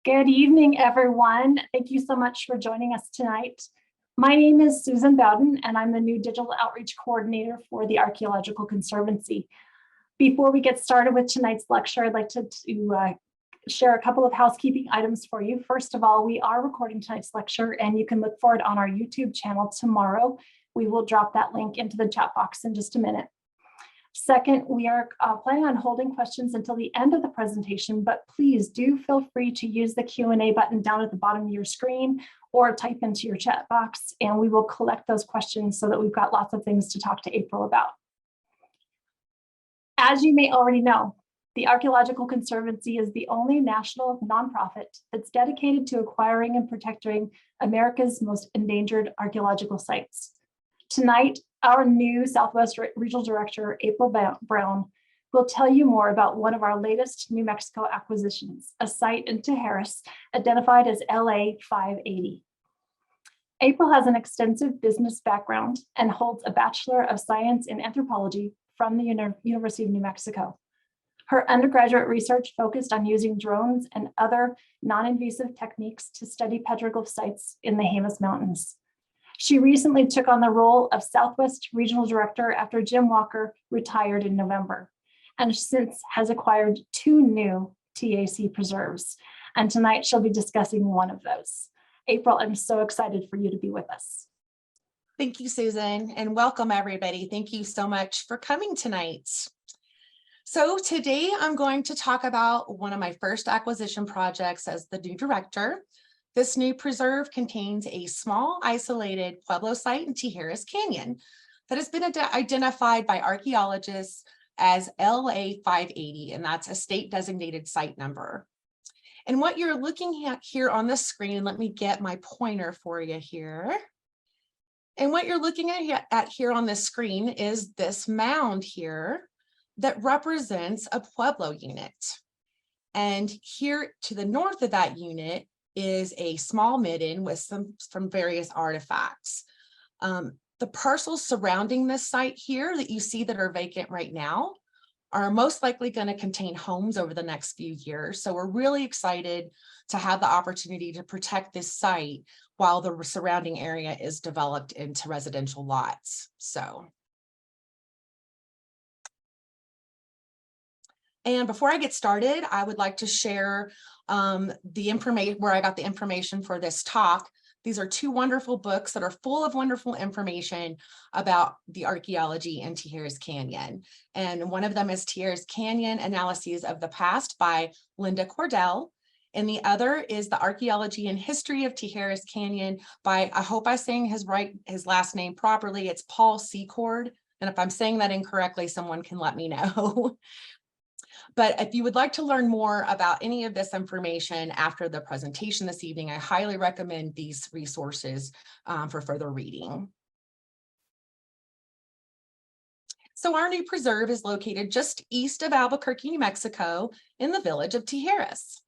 Good evening, everyone. Thank you so much for joining us tonight. My name is Susan Bowden, and I'm the new Digital Outreach Coordinator for the Archaeological Conservancy. Before we get started with tonight's lecture, I'd like to share a couple of housekeeping items for you. First of all, we are recording tonight's lecture, and you can look for it on our YouTube channel tomorrow. We will drop that link into the chat box in just a minute. Second, we are planning on holding questions until the end of the presentation, but please do feel free to use the Q&A button down at the bottom of your screen or type into your chat box, and we will collect those questions so that we've got lots of things to talk to April about. As you may already know, the Archaeological Conservancy is the only national nonprofit that's dedicated to acquiring and protecting America's most endangered archaeological sites. Tonight, our new Southwest Regional Director, April Brown, will tell you more about one of our latest New Mexico acquisitions, a site in Tijeras identified as LA 580. April has an extensive business background and holds a Bachelor of Science in Anthropology from the University of New Mexico. Her undergraduate research focused on using drones and other non-invasive techniques to study petroglyph sites in the Jemez Mountains. She recently took on the role of Southwest Regional Director after Jim Walker retired in November, and since has acquired 2 new TAC preserves. And tonight she'll be discussing one of those. April, I'm so excited for you to be with us. Thank you, Susan, and welcome everybody. Thank you so much for coming tonight. So today I'm going to talk about one of my first acquisition projects as the new director. This new preserve contains a small isolated Pueblo site in Tijeras Canyon that has been identified by archaeologists as LA 580, and that's a state designated site number. And what you're looking at here on the screen, let me get my pointer for you here. And what you're looking at here on the screen is this mound here that represents a Pueblo unit. And here to the north of that unit is a small midden with some various artifacts. The parcels surrounding this site here that you see that are vacant right now are most likely going to contain homes over the next few years. So we're really excited to have the opportunity to protect this site while the surrounding area is developed into residential lots. And before I get started, I would like to share the information where I got the information for this talk. These are 2 wonderful books that are full of wonderful information about the archaeology in Tijeras Canyon. And one of them is Tijeras Canyon Analyses of the Past by Linda Cordell. And the other is The Archaeology and History of Tijeras Canyon by, I hope I'm saying his last name properly, it's Paul Secord. And if I'm saying that incorrectly, someone can let me know. But if you would like to learn more about any of this information after the presentation this evening, I highly recommend these resources for further reading. So our new preserve is located just east of Albuquerque, New Mexico, in the village of Tijeras.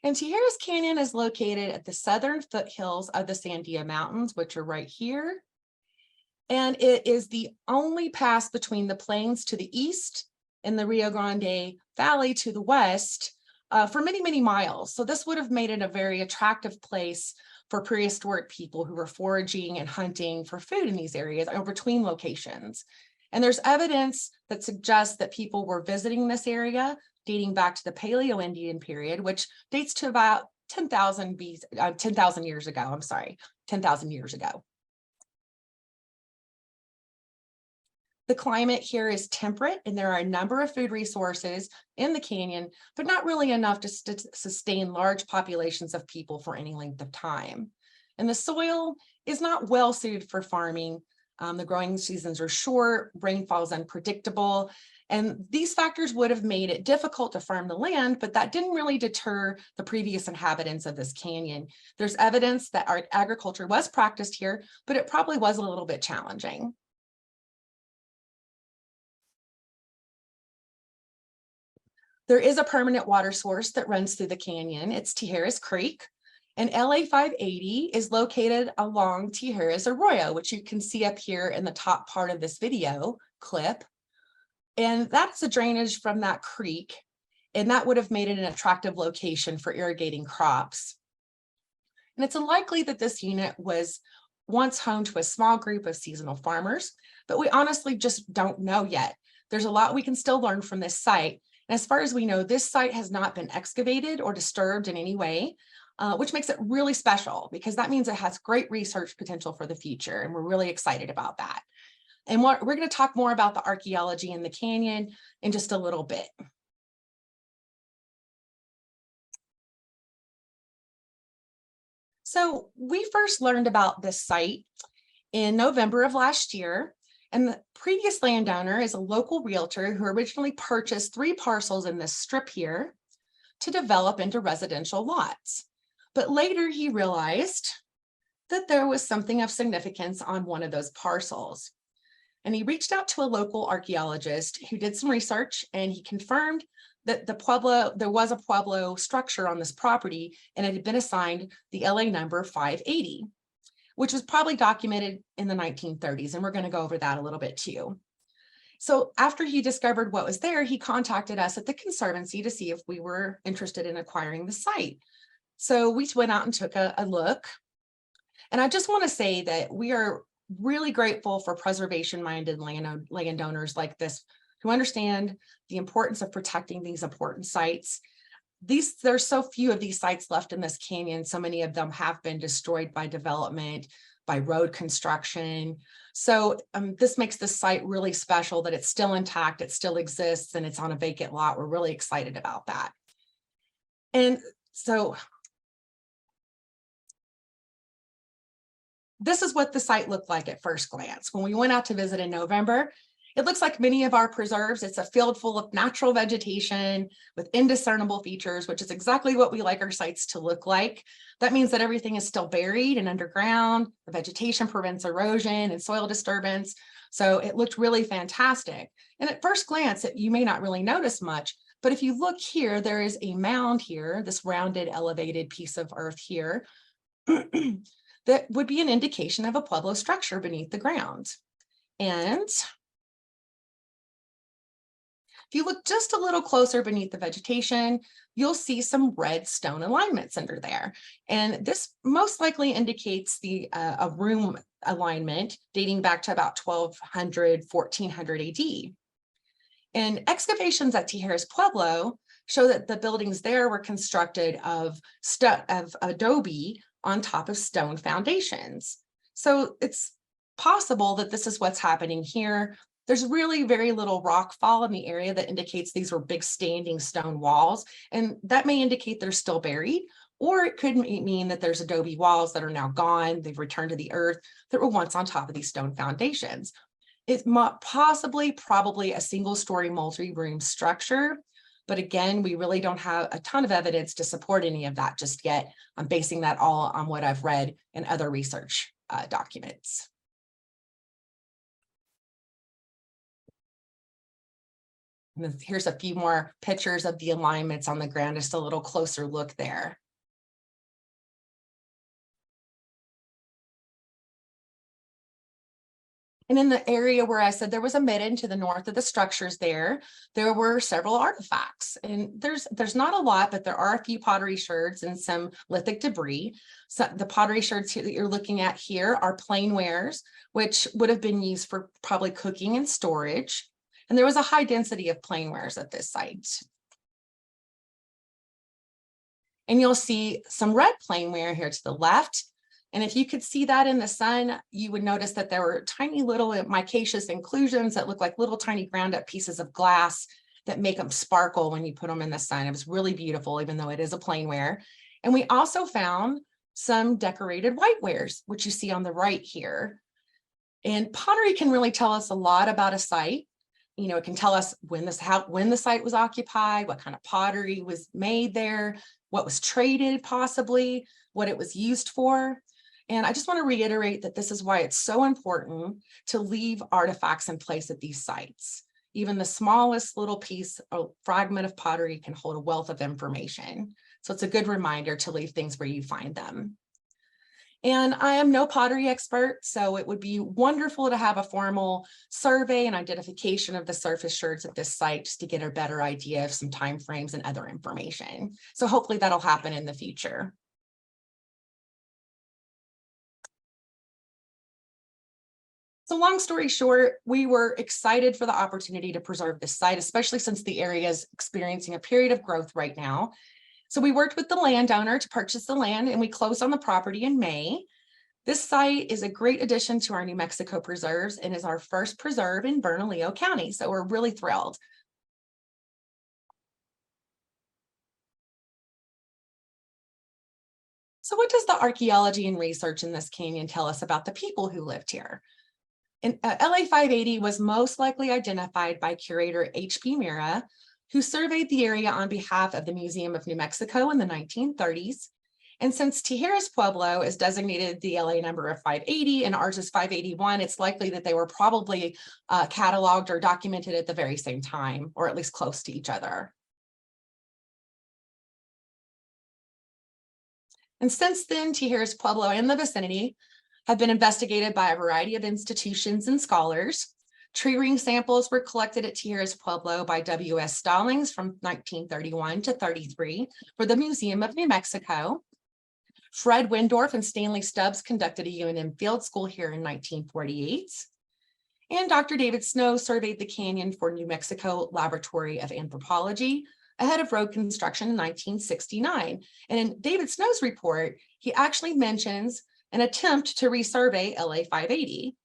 And Tijeras Canyon is located at the southern foothills of the Sandia Mountains, which are right here. And it is the only pass between the plains to the east and the Rio Grande Valley to the west for many, many miles. So this would have made it a very attractive place for prehistoric people who were foraging and hunting for food in these areas or between locations. And there's evidence that suggests that people were visiting this area dating back to the Paleo-Indian period, which dates to about 10,000 years ago. 10,000 years ago. The climate here is temperate, and there are a number of food resources in the canyon, but not really enough to sustain large populations of people for any length of time. And the soil is not well suited for farming. The growing seasons are short, rainfall is unpredictable, and these factors would have made it difficult to farm the land, but that didn't really deter the previous inhabitants of this canyon. There's evidence that agriculture was practiced here, but it probably was a little bit challenging. There is a permanent water source that runs through the canyon. It's Tijeras Creek, and LA 580 is located along Tijeras Arroyo, which you can see up here in the top part of this video clip. And that's the drainage from that creek. and that would have made it an attractive location for irrigating crops. And it's unlikely that this unit was once home to a small group of seasonal farmers, but we honestly just don't know yet. There's a lot we can still learn from this site. And as far as we know, this site has not been excavated or disturbed in any way, which makes it really special because that means it has great research potential for the future. And we're really excited about that. And we're going to talk more about the archaeology in the canyon in just a little bit. So we first learned about this site in November of last year, and the previous landowner is a local realtor who originally purchased 3 parcels in this strip here to develop into residential lots. But later he realized that there was something of significance on one of those parcels. And he reached out to a local archaeologist who did some research, and he confirmed that there was a Pueblo structure on this property, and it had been assigned the LA number 580, which was probably documented in the 1930s. And we're going to go over that a little bit too. So after he discovered what was there, he contacted us at the Conservancy to see if we were interested in acquiring the site. So we went out and took a look. And I just want to say that we are really grateful for preservation-minded landowners like this who understand the importance of protecting these important sites. There's so few of these sites left in this canyon. So many of them have been destroyed by development, by road construction. So this makes this site really special that it's still intact, it still exists, and it's on a vacant lot. We're really excited about that. And so this is what the site looked like at first glance. When we went out to visit in November, it looks like many of our preserves. It's a field full of natural vegetation with indiscernible features, which is exactly what we like our sites to look like. That means that everything is still buried and underground. The vegetation prevents erosion and soil disturbance. So it looked really fantastic. And at first glance, you may not really notice much, but if you look here, there is a mound here, this rounded elevated piece of earth here, that would be an indication of a Pueblo structure beneath the ground. And if you look just a little closer beneath the vegetation, you'll see some red stone alignments under there. And this most likely indicates a room alignment dating back to about 1200, 1400 AD. And excavations at Tijeras Pueblo show that the buildings there were constructed of adobe on top of stone foundations. So it's possible that this is what's happening here. There's really very little rock fall in the area that indicates these were big standing stone walls, and that may indicate they're still buried, or it could mean that there's adobe walls that are now gone. They've returned to the earth that were once on top of these stone foundations. It's probably a single-story multi-room structure, but again, we really don't have a ton of evidence to support any of that just yet. I'm basing that all on what I've read in other research documents. And then here's a few more pictures of the alignments on the ground, just a little closer look there. And in the area where I said there was a midden to the north of the structures there were several artifacts. And there's not a lot, but there are a few pottery sherds and some lithic debris. So the pottery sherds here that you're looking at here are plainwares, which would have been used for probably cooking and storage. And there was a high density of plainwares at this site. And you'll see some red plainware here to the left. And if you could see that in the sun, you would notice that there were tiny little micaceous inclusions that look like little tiny ground up pieces of glass that make them sparkle when you put them in the sun. It was really beautiful, even though it is a plainware. And we also found some decorated whitewares, which you see on the right here. And pottery can really tell us a lot about a site. You know, it can tell us when the site was occupied, what kind of pottery was made there, what was traded possibly, what it was used for. And I just want to reiterate that this is why it's so important to leave artifacts in place at these sites. Even the smallest little piece or fragment of pottery can hold a wealth of information. So it's a good reminder to leave things where you find them. And I am no pottery expert, so it would be wonderful to have a formal survey and identification of the surface shards at this site just to get a better idea of some timeframes and other information. So hopefully that'll happen in the future. So long story short, we were excited for the opportunity to preserve this site, especially since the area is experiencing a period of growth right now. So we worked with the landowner to purchase the land, and we closed on the property in May. This site is a great addition to our New Mexico preserves and is our first preserve in Bernalillo County. So we're really thrilled. So what does the archaeology and research in this canyon tell us about the people who lived here? And LA 580 was most likely identified by curator H.B. Mira, who surveyed the area on behalf of the Museum of New Mexico in the 1930s. And since Tijeras Pueblo is designated the LA number of 580 and ours is 581, it's likely that they were probably cataloged or documented at the very same time, or at least close to each other. And since then, Tijeras Pueblo and the vicinity have been investigated by a variety of institutions and scholars. Tree ring samples were collected at Tijeras Pueblo by W.S. Stallings from 1931 to 33 for the Museum of New Mexico. Fred Windorf and Stanley Stubbs conducted a UNM field school here in 1948. And Dr. David Snow surveyed the canyon for New Mexico Laboratory of Anthropology ahead of road construction in 1969. And in David Snow's report, he actually mentions an attempt to resurvey LA 580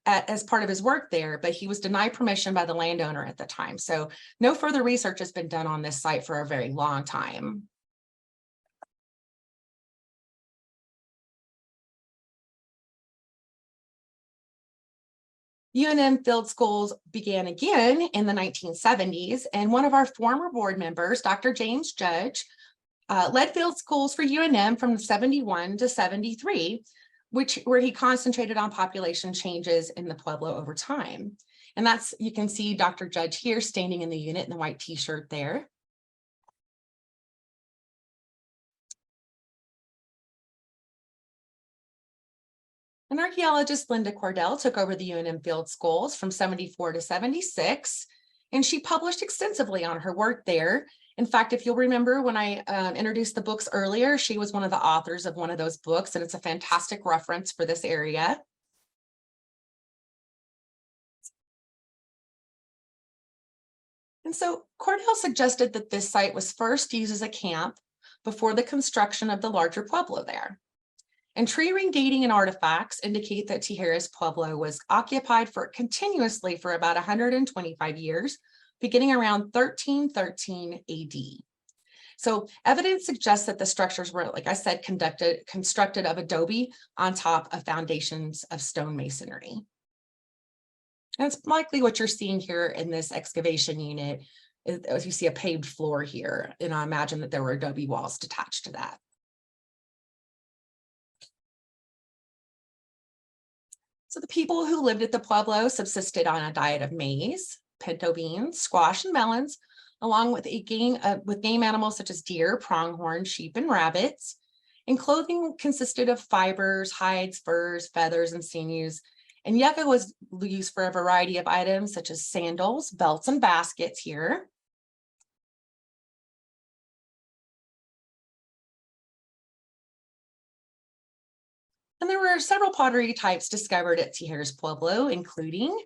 as part of his work there, but he was denied permission by the landowner at the time. So no further research has been done on this site for a very long time. UNM field schools began again in the 1970s, and one of our former board members, Dr. James Judge, led field schools for UNM from 71 to 73, where he concentrated on population changes in the Pueblo over time. And that's, you can see Dr. Judge here standing in the unit in the white t-shirt there. And archaeologist Linda Cordell took over the UNM field schools from 74 to 76, and she published extensively on her work there. In fact, if you'll remember when I introduced the books earlier, she was one of the authors of one of those books, and it's a fantastic reference for this area. And so Cordell suggested that this site was first used as a camp before the construction of the larger Pueblo there. And tree ring dating and artifacts indicate that Tijeras Pueblo was occupied continuously for about 125 years, beginning around 1313 AD. So evidence suggests that the structures were, like I said, constructed of adobe on top of foundations of stone masonry. And it's likely what you're seeing here in this excavation unit, as you see a paved floor here, and I imagine that there were adobe walls attached to that. So the people who lived at the Pueblo subsisted on a diet of maize, pinto beans, squash, and melons, along with game animals such as deer, pronghorn, sheep, and rabbits. And clothing consisted of fibers, hides, furs, feathers, and sinews. And yucca was used for a variety of items such as sandals, belts, and baskets here. And there were several pottery types discovered at Tijeras Pueblo, including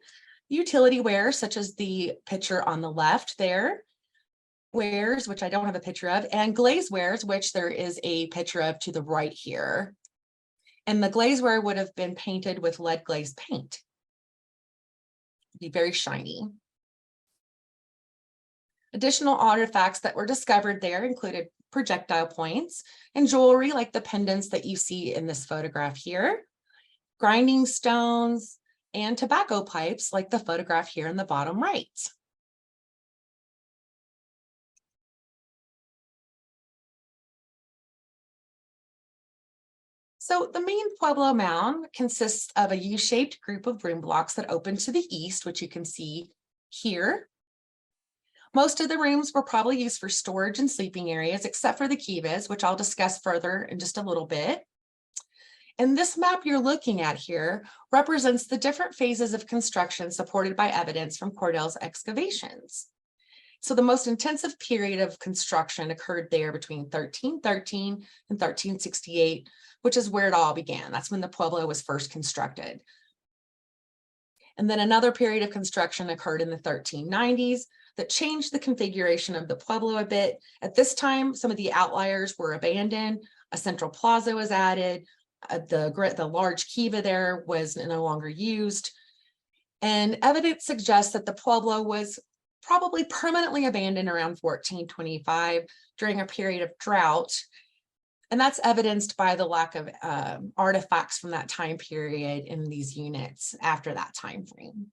utility ware, such as the picture on the left there, wares, which I don't have a picture of, and glazewares, which there is a picture of to the right here. And the glazeware would have been painted with lead glaze paint. It'd be very shiny. Additional artifacts that were discovered there included projectile points and jewelry like the pendants that you see in this photograph here, grinding stones, and tobacco pipes like the photograph here in the bottom right. So the main Pueblo mound consists of a U-shaped group of room blocks that open to the east, which you can see here. Most of the rooms were probably used for storage and sleeping areas, except for the kivas, which I'll discuss further in just a little bit. And this map you're looking at here represents the different phases of construction supported by evidence from Cordell's excavations. So the most intensive period of construction occurred there between 1313 and 1368, which is where it all began. That's when the Pueblo was first constructed. And then another period of construction occurred in the 1390s that changed the configuration of the Pueblo a bit. At this time, some of the outliers were abandoned, a central plaza was added, the large kiva there was no longer used. And evidence suggests that the Pueblo was probably permanently abandoned around 1425 during a period of drought. And that's evidenced by the lack of artifacts from that time period in these units after that time frame.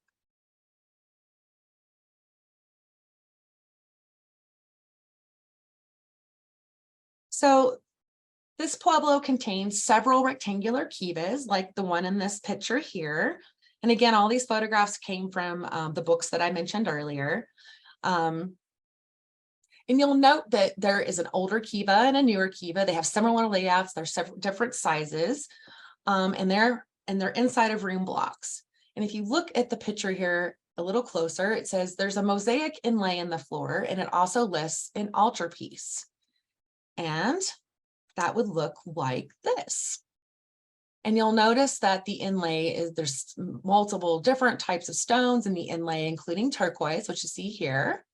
So this Pueblo contains several rectangular kivas like the one in this picture here. And again, all these photographs came from the books that I mentioned earlier. And you'll note that there is an older kiva and a newer kiva. They have similar layouts. They're several different sizes, and they're inside of room blocks. And if you look at the picture here a little closer, it says there's a mosaic inlay in the floor, and it also lists an altarpiece. And that would look like this. And you'll notice that the inlay there's multiple different types of stones in the inlay, including turquoise, which you see here.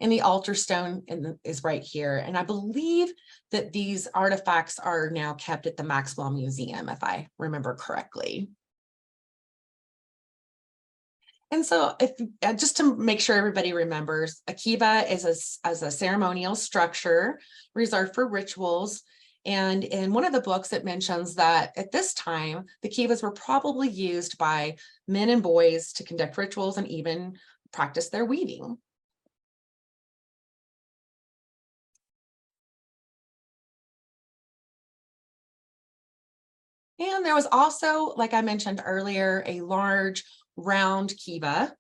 And the altar stone is right here. And I believe that these artifacts are now kept at the Maxwell Museum, if I remember correctly. And so just to make sure everybody remembers, a kiva is a ceremonial structure reserved for rituals. And in one of the books, it mentions that at this time, the kivas were probably used by men and boys to conduct rituals and even practice their weaving. And there was also, like I mentioned earlier, a large round kiva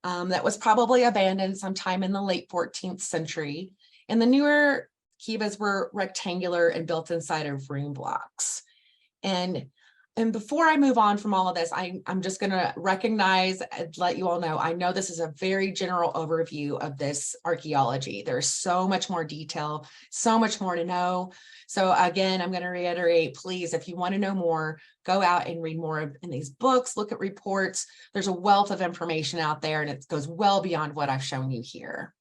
that was probably abandoned sometime in the late 14th century. And the newer kivas were rectangular and built inside of room blocks. And before I move on from all of this, I'm just going to recognize and let you all know, I know this is a very general overview of this archaeology. There's so much more detail, so much more to know. So again, I'm going to reiterate, please, if you want to know more, go out and read more in these books, look at reports. There's a wealth of information out there, and it goes well beyond what I've shown you here.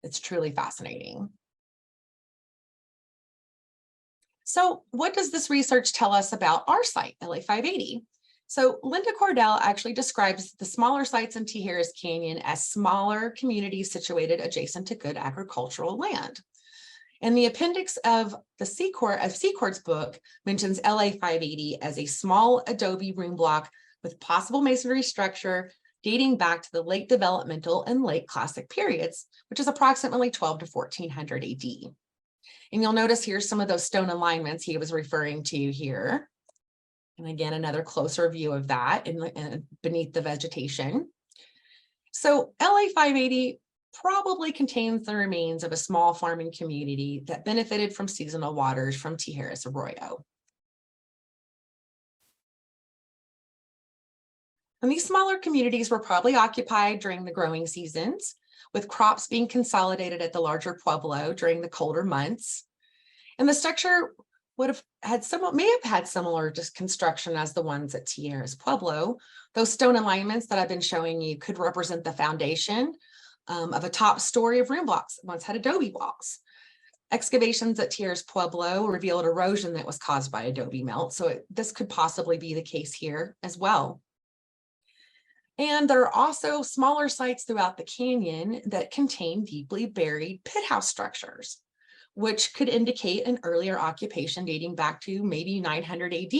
It's truly fascinating. So what does this research tell us about our site, LA 580? So Linda Cordell actually describes the smaller sites in Tijeras Canyon as smaller communities situated adjacent to good agricultural land. And the appendix of the Secord's book mentions LA 580 as a small adobe room block with possible masonry structure dating back to the late developmental and late classic periods, which is approximately 12 to 1400 AD. And you'll notice here some of those stone alignments he was referring to here. And again, another closer view of that beneath the vegetation. So LA 580 probably contains the remains of a small farming community that benefited from seasonal waters from Tijeras Arroyo. And these smaller communities were probably occupied during the growing seasons, with crops being consolidated at the larger Pueblo during the colder months. And the structure may have had similar construction as the ones at Tijeras Pueblo. Those stone alignments that I've been showing you could represent the foundation of a top story of room blocks that once had adobe walls. Excavations at Tijeras Pueblo revealed erosion that was caused by adobe melt, so this could possibly be the case here as well. And there are also smaller sites throughout the canyon that contain deeply buried pit house structures, which could indicate an earlier occupation dating back to maybe 900 AD.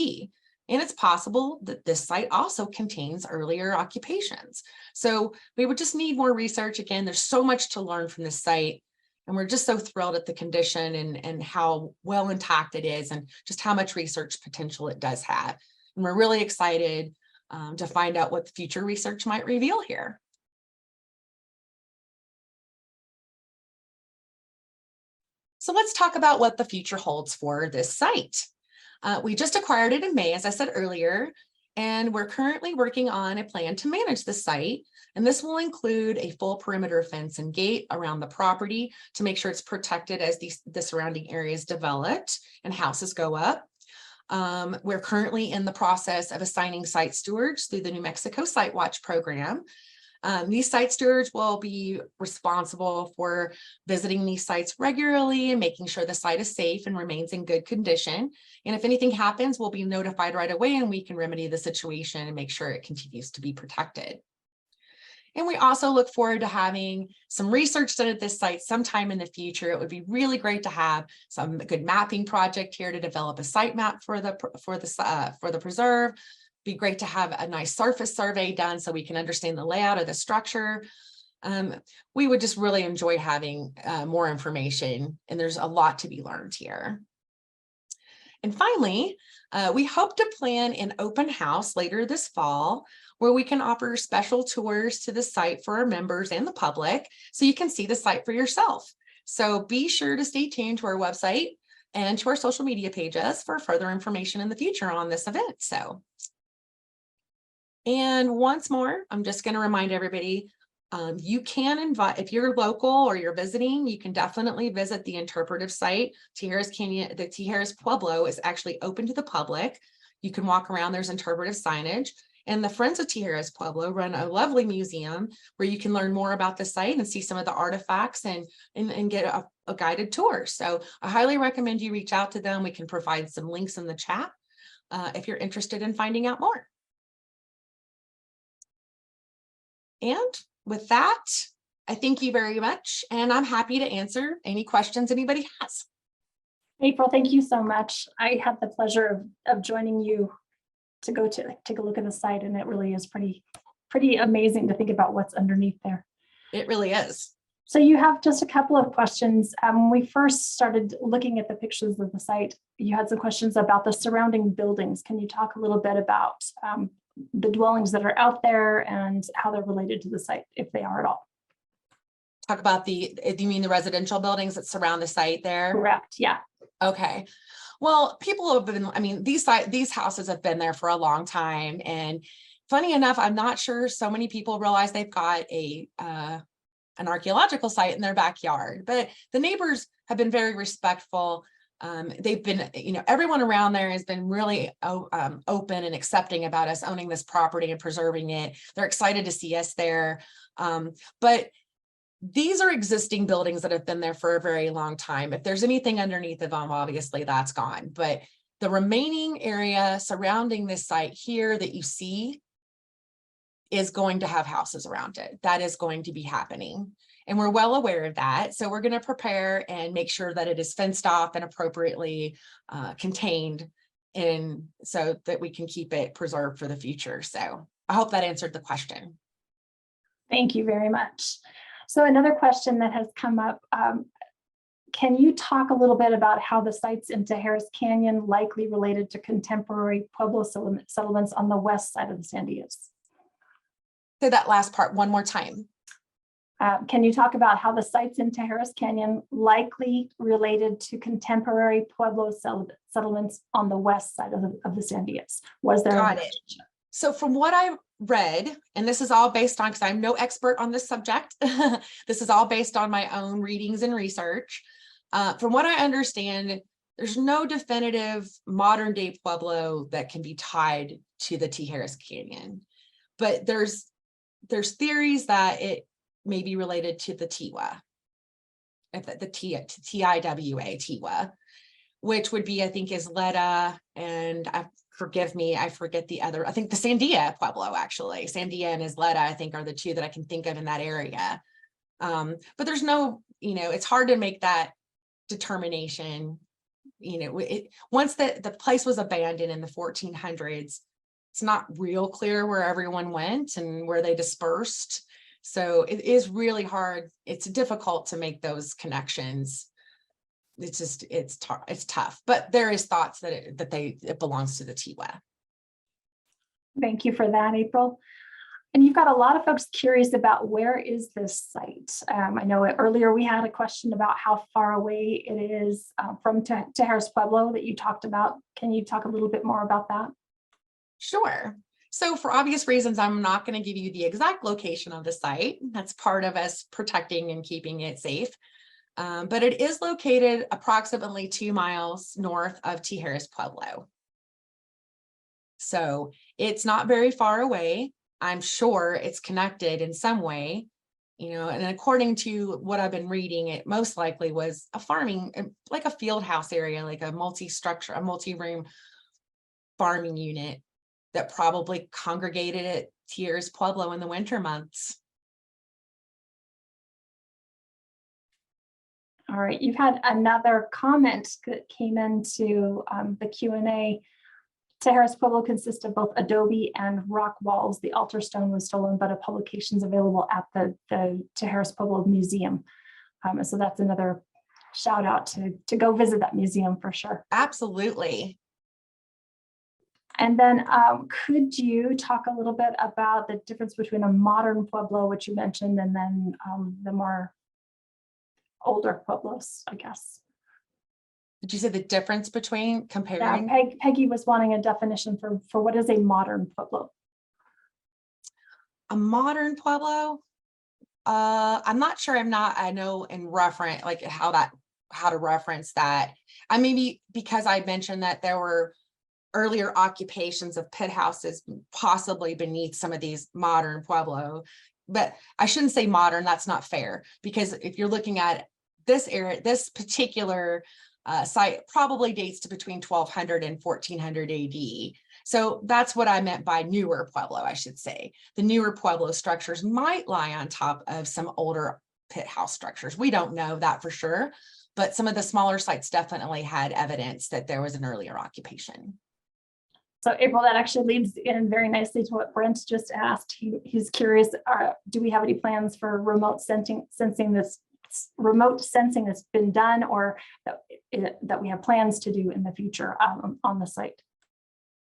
And it's possible that this site also contains earlier occupations. So we would just need more research. Again, there's so much to learn from this site. And we're just so thrilled at the condition and how well intact it is and just how much research potential it does have. And we're really excited to find out what the future research might reveal here. So let's talk about what the future holds for this site. We just acquired it in May, as I said earlier, and we're currently working on a plan to manage the site. And this will include a full perimeter fence and gate around the property to make sure it's protected as the surrounding areas developed and houses go up. We're currently in the process of assigning site stewards through the New Mexico Site Watch program. These site stewards will be responsible for visiting these sites regularly and making sure the site is safe and remains in good condition. And if anything happens, we'll be notified right away and we can remedy the situation and make sure it continues to be protected. And we also look forward to having some research done at this site sometime in the future. It would be really great to have some good mapping project here to develop a site map for the preserve. Be great to have a nice surface survey done so we can understand the layout of the structure. We would just really enjoy having more information, and there's a lot to be learned here. And finally, we hope to plan an open house later this fall where we can offer special tours to the site for our members and the public so you can see the site for yourself. So be sure to stay tuned to our website and to our social media pages for further information in the future on this event. And once more, I'm just going to remind everybody, you can invite, if you're local or you're visiting, you can definitely visit the interpretive site. Tijeras Canyon, the Tijeras Pueblo is actually open to the public. You can walk around, there's interpretive signage. And the Friends of Tijeras Pueblo run a lovely museum where you can learn more about the site and see some of the artifacts and get a guided tour. So I highly recommend you reach out to them. We can provide some links in the chat if you're interested in finding out more. And with that, I thank you very much, and I'm happy to answer any questions anybody has. April, thank you so much. I had the pleasure of joining you to go to take a look at the site, and it really is pretty amazing to think about what's underneath there. It really is. So you have just a couple of questions. When we first started looking at the pictures of the site, you had some questions about the surrounding buildings. Can you talk a little bit about the dwellings that are out there and how they're related to the site, if they are at all? Talk about do you mean the residential buildings that surround the site there? Correct, yeah. Okay. Well, people have been, I mean, these houses have been there for a long time. And funny enough, I'm not sure so many people realize they've got an archaeological site in their backyard, but the neighbors have been very respectful. They've been, everyone around there has been really open and accepting about us owning this property and preserving it. They're excited to see us there. But these are existing buildings that have been there for a very long time. If there's anything underneath of them, obviously that's gone. But the remaining area surrounding this site here that you see is going to have houses around it. That is going to be happening. And we're well aware of that. So we're going to prepare and make sure that it is fenced off and appropriately contained, and so that we can keep it preserved for the future. So I hope that answered the question. Thank you very much. So another question that has come up, can you talk a little bit about how the sites in Tijeras Canyon likely related to contemporary Pueblo settlements on the west side of the Sandias? Say that last part one more time. Can you talk about how the sites in Tijeras Canyon likely related to contemporary Pueblo settlements on the west side of the Sandias? Was there? Got it. So from what I read, and this is all based on, because I'm no expert on this subject, this is all based on my own readings and research. From what I understand, there's no definitive modern day Pueblo that can be tied to the Tijeras Canyon, but there's theories that it may be related to the Tiwa, T-I-W-A, Tiwa, which would be, I think, is Leda, and forgive me, I forget the other, I think the Sandia Pueblo, actually. Sandia and Isleta, I think, are the two that I can think of in that area. But there's no, it's hard to make that determination. Once the place was abandoned in the 1400s, it's not real clear where everyone went and where they dispersed. So it is really hard. It's difficult to make those connections. It's just, it's tough, but there is thoughts that it belongs to the Tiwa. Thank you for that, April. And you've got a lot of folks curious about where is this site. I know earlier we had a question about how far away it is from Tijeras Pueblo that you talked about. Can you talk a little bit more about that? Sure. So for obvious reasons, I'm not going to give you the exact location of the site. That's part of us protecting and keeping it safe. But it is located approximately 2 miles north of Tijeras Pueblo. So it's not very far away. I'm sure it's connected in some way, and according to what I've been reading, it most likely was a farming, like a field house area, like a multi-room farming unit that probably congregated at Tijeras Pueblo in the winter months. All right, you've had another comment that came into the Q&A. Tijeras Pueblo consists of both adobe and rock walls. The altar stone was stolen, but a publication is available at the Tijeras Pueblo Museum. So that's another shout out to go visit that museum for sure. Absolutely. And then could you talk a little bit about the difference between a modern Pueblo, which you mentioned, and then the more older Pueblos, I guess? Did you say the difference between comparing? Yeah, Peggy was wanting a definition for what is a modern Pueblo. A modern Pueblo? I'm not sure. I know in reference, like how to reference that. I maybe because I mentioned that there were earlier occupations of pit houses possibly beneath some of these modern Pueblo, but I shouldn't say modern. That's not fair, because if you're looking at this area, this particular site probably dates to between 1200 and 1400 AD. So that's what I meant by newer Pueblo, I should say. The newer Pueblo structures might lie on top of some older pit house structures. We don't know that for sure, but some of the smaller sites definitely had evidence that there was an earlier occupation. So April, that actually leads in very nicely to what Brent just asked. He's curious, do we have any plans for remote sensing that's been done, or that we have plans to do in the future on the site?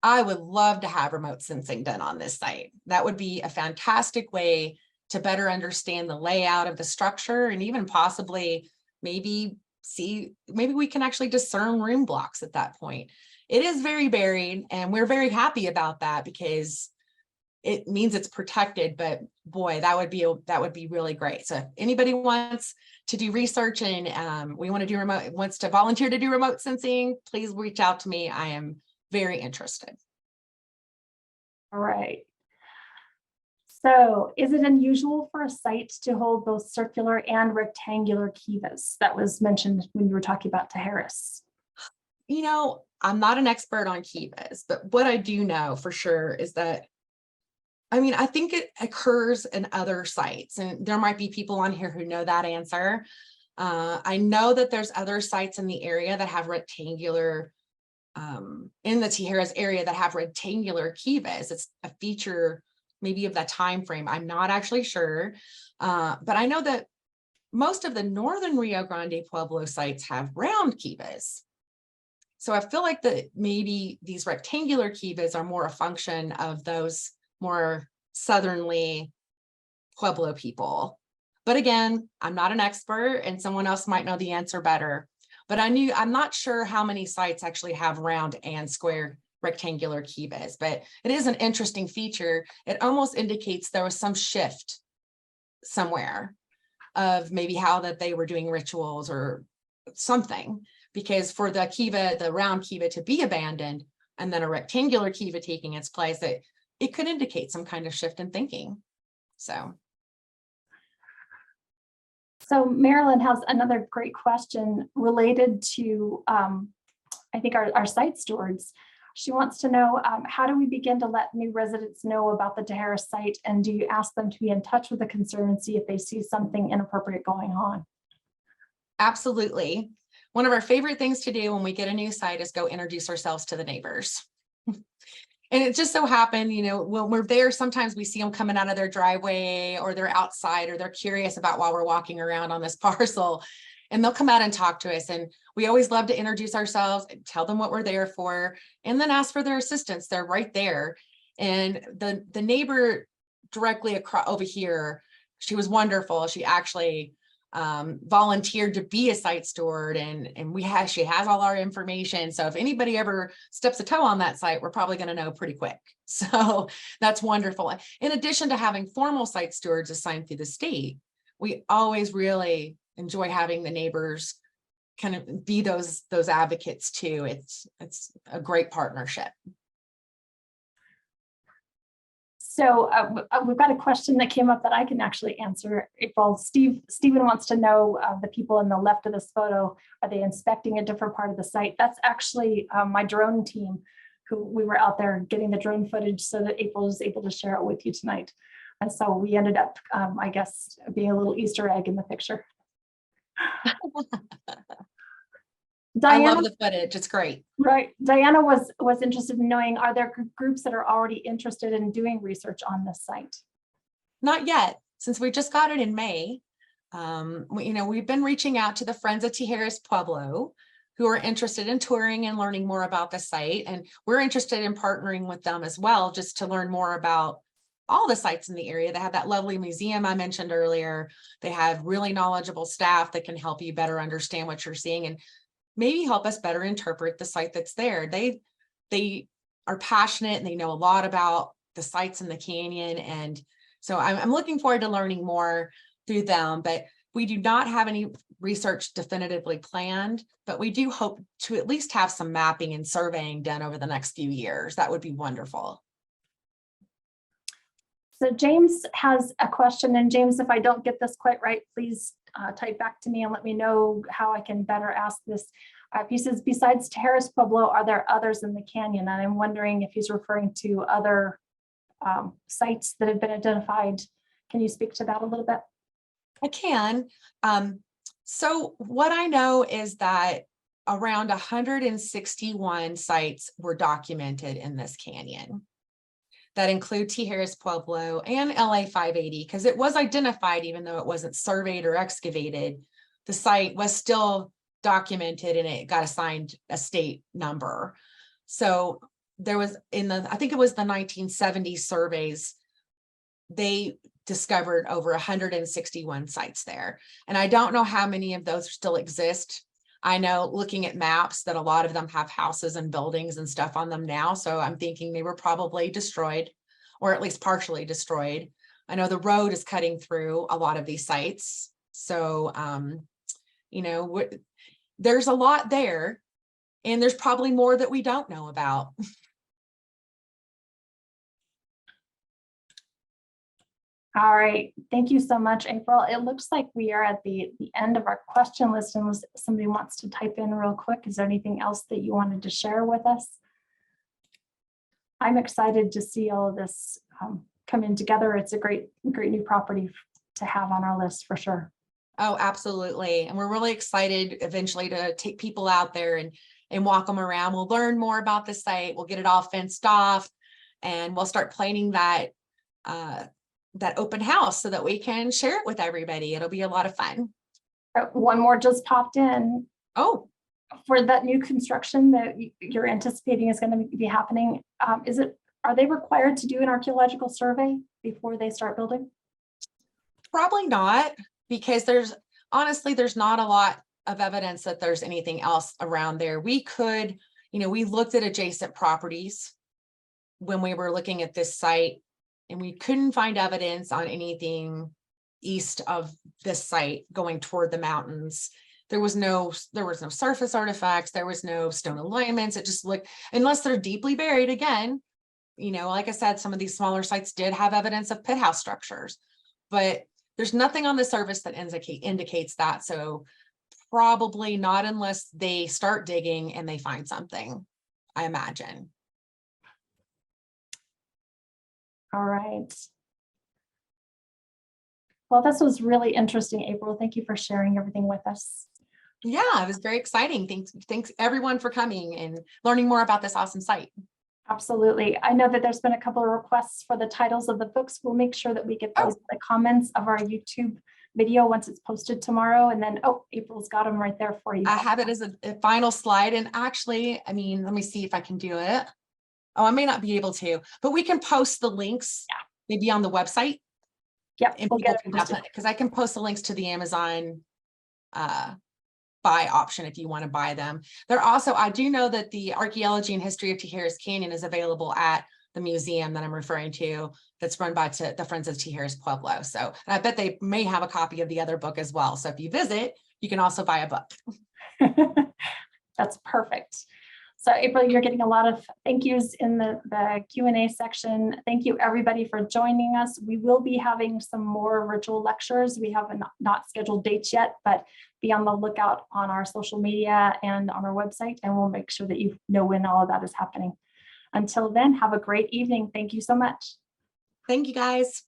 I would love to have remote sensing done on this site. That would be a fantastic way to better understand the layout of the structure, and even possibly maybe we can actually discern room blocks at that point. It is very buried, and we're very happy about that because it means it's protected. But boy, that would be really great. So if anybody wants to do research and wants to volunteer to do remote sensing, please reach out to me. I am very interested. All right. So is it unusual for a site to hold both circular and rectangular kivas? That was mentioned when you were talking about Tijeras. I'm not an expert on kivas, but what I do know for sure is that, I think it occurs in other sites, and there might be people on here who know that answer. I know that there's other sites in the area that have rectangular, in the Tijeras area, that have rectangular kivas. It's a feature maybe of that time frame. I'm not actually sure, but I know that most of the northern Rio Grande Pueblo sites have round kivas. So I feel like that maybe these rectangular kivas are more a function of those more southernly Pueblo people. But again, I'm not an expert, and someone else might know the answer better. But I'm not sure how many sites actually have round and square rectangular kivas, but it is an interesting feature. It almost indicates there was some shift somewhere of maybe how that they were doing rituals or something. Because for the round kiva to be abandoned and then a rectangular kiva taking its place, it could indicate some kind of shift in thinking. So Marilyn has another great question related to, I think, our site stewards. She wants to know, how do we begin to let new residents know about the Tijeras site? And do you ask them to be in touch with the Conservancy if they see something inappropriate going on? Absolutely. One of our favorite things to do when we get a new site is go introduce ourselves to the neighbors. And it just so happened, when we're there, sometimes we see them coming out of their driveway, or they're outside, or they're curious about why we're walking around on this parcel, and they'll come out and talk to us. And we always love to introduce ourselves and tell them what we're there for, and then ask for their assistance. They're right there. And the neighbor directly across over here, she was wonderful. She actually volunteered to be a site steward, and she has all our information. So if anybody ever steps a toe on that site, we're probably going to know pretty quick. So that's wonderful. In addition to having formal site stewards assigned through the state, we always really enjoy having the neighbors kind of be those advocates too. It's a great partnership. So we've got a question that came up that I can actually answer, April. Stephen wants to know, the people on the left of this photo, are they inspecting a different part of the site? That's actually my drone team, who we were out there getting the drone footage so that April is able to share it with you tonight. And so we ended up, I guess, being a little Easter egg in the picture. Diana, I love the footage. It's great. Right. Diana was interested in knowing, are there groups that are already interested in doing research on this site? Not yet, since we just got it in May. We've been reaching out to the Friends of Tijeras Pueblo, who are interested in touring and learning more about the site. And we're interested in partnering with them as well, just to learn more about all the sites in the area. They have that lovely museum I mentioned earlier. They have really knowledgeable staff that can help you better understand what you're seeing and maybe help us better interpret the site that's there. They are passionate and they know a lot about the sites in the canyon. And so I'm looking forward to learning more through them, but we do not have any research definitively planned, but we do hope to at least have some mapping and surveying done over the next few years. That would be wonderful. So James has a question, and James, if I don't get this quite right, please type back to me and let me know how I can better ask this. He says, besides Tijeras Pueblo, are there others in the canyon? And I'm wondering if he's referring to other sites that have been identified. Can you speak to that a little bit? I can. So what I know is that around 161 sites were documented in this canyon. That include Tijeras Pueblo and LA 580, because it was identified, even though it wasn't surveyed or excavated. The site was still documented and it got assigned a state number. So there was I think it was the 1970 surveys, they discovered over 161 sites there. And I don't know how many of those still exist. I know, looking at maps, that a lot of them have houses and buildings and stuff on them now. So I'm thinking they were probably destroyed, or at least partially destroyed. I know the road is cutting through a lot of these sites. So, there's a lot there, and there's probably more that we don't know about. All right, thank you so much, April. It looks like we are at the end of our question list, unless somebody wants to type in real quick. Is there anything else that you wanted to share with us? I'm excited to see all of this come in together. It's a great new property to have on our list for sure. Oh, absolutely. And we're really excited eventually to take people out there and walk them around. We'll learn more about the site. We'll get it all fenced off, and we'll start planning that open house so that we can share it with everybody. It'll be a lot of fun. One more just popped in. Oh, for that new construction that you're anticipating is going to be happening, are they required to do an archaeological survey before they start building? Probably not, because there's not a lot of evidence that there's anything else around there. We looked at adjacent properties when we were looking at this site, and we couldn't find evidence on anything east of this site going toward the mountains. There was no surface artifacts. There was no stone alignments. It just looked, unless they're deeply buried again, like I said, some of these smaller sites did have evidence of pit house structures, but there's nothing on the surface that indicates that. So probably not, unless they start digging and they find something, I imagine. All right. Well, this was really interesting, April. Thank you for sharing everything with us. Yeah, it was very exciting. Thanks everyone for coming and learning more about this awesome site. Absolutely. I know that there's been a couple of requests for the titles of the books. We'll make sure that we get those in the comments of our YouTube video once it's posted tomorrow. And then, April's got them right there for you. I have it as a final slide. And actually, let me see if I can do it. Oh, I may not be able to, but we can post the links maybe on the website. Yep, And we'll people get it can posted. definitely, because I can post the links to the Amazon buy option if you want to buy them. They're also, I do know that the Archaeology and History of Tijeras Canyon is available at the museum that I'm referring to, that's run by the Friends of Tijeras Pueblo. So, and I bet they may have a copy of the other book as well. So if you visit, you can also buy a book. That's perfect. So April, you're getting a lot of thank yous in the Q&A section. Thank you everybody for joining us. We will be having some more virtual lectures. We have not scheduled dates yet, but be on the lookout on our social media and on our website, and we'll make sure that you know when all of that is happening. Until then, have a great evening. Thank you so much. Thank you guys.